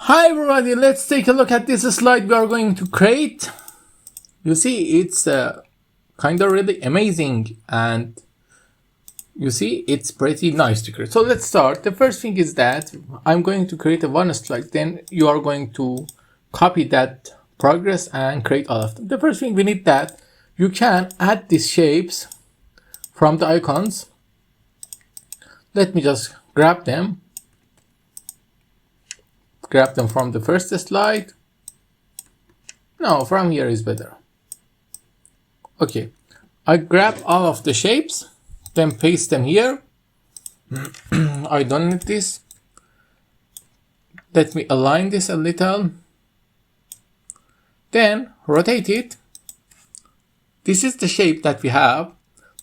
Hi everybody, let's take a look at this slide we are going to create. You see, it's kind of really amazing, and you see, it's pretty nice to create. So let's start. The first thing is that I'm going to create one slide, then you are going to copy that progress and create all of them. The first thing we need that you can add these shapes from the icons. Let me just grab them from the first slide. No, from here is better. Okay, I grab all of the shapes, then paste them here. I don't need this. Let me align this a little, then rotate it. This is the shape that we have.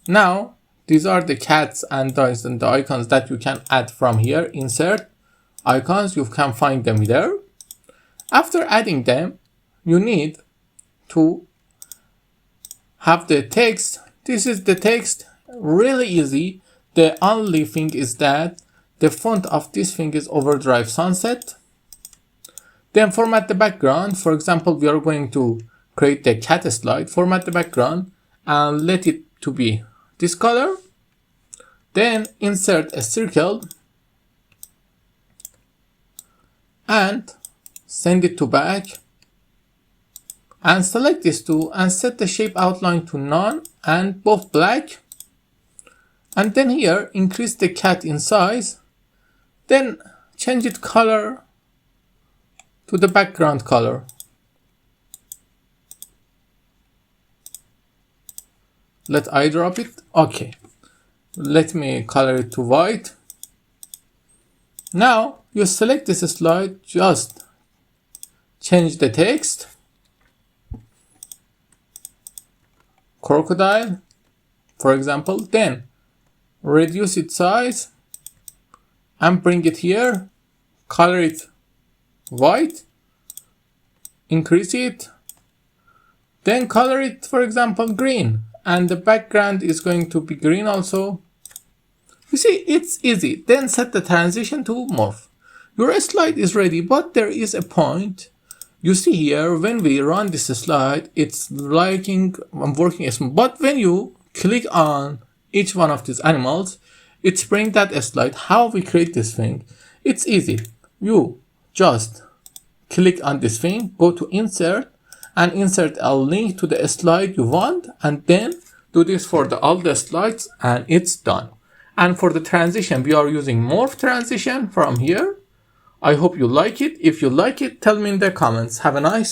Now these are the cats and dogs and the icons that you can add from here. Insert icons, you can find them there. After adding them, you need to have the text. This is the text, really easy. The only thing is that the font of this thing is Overdrive Sunset. Then format the background. For example, we are going to create the cat slide. Format the background and let it to be this color. Then insert a circle and send it to back, and select these two and set the shape outline to none and both black. And then here increase the cat in size, then change it color to the background color. Let eyedrop it. Okay, let me color it to white. Now you select this slide, just change the text, crocodile, for example, then reduce its size and bring it here, color it white, increase it, then color it, for example, green, and the background is going to be green also. You see, it's easy. Then set the transition to morph. Your slide is ready, but there is a point. You see here, when we run this slide, it's liking, I'm working smooth. But when you click on each one of these animals, it's bring that slide. How we create this thing? It's easy. You just click on this thing, go to insert, and insert a link to the slide you want, and then do this for all the slides, and it's done. And for the transition, we are using morph transition from here. I hope you like it. If you like it, tell me in the comments. Have a nice